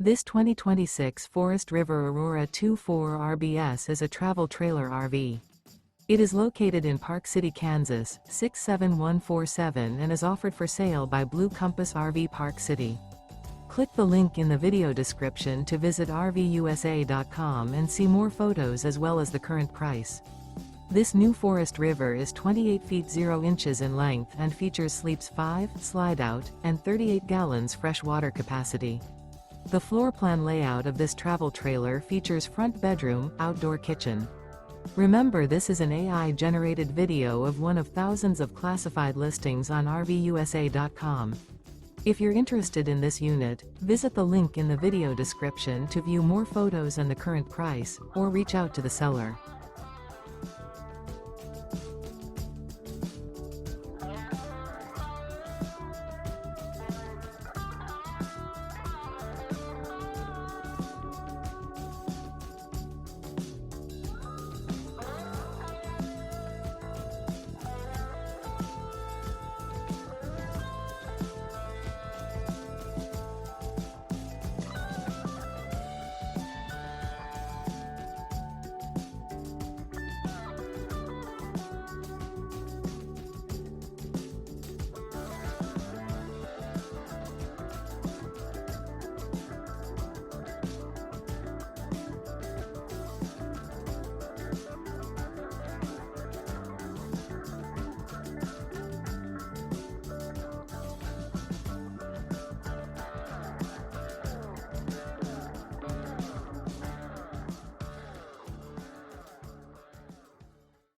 This 2026 Forest River Aurora 24 RBS is a travel trailer RV. It is located in Park City, Kansas, 67147 and is offered for sale by Blue Compass RV Park City. Click the link in the video description to visit RVUSA.com and see more photos as well as the current price. This new Forest River is 28 feet 0 inches in length and features sleeps 5, Slideout, and 38 gallons fresh water capacity. The floor plan layout of this travel trailer features front bedroom, outdoor kitchen. Remember, this is an AI-generated video of one of thousands of classified listings on RVUSA.com. If you're interested in this unit, visit the link in the video description to view more photos and the current price, or reach out to the seller.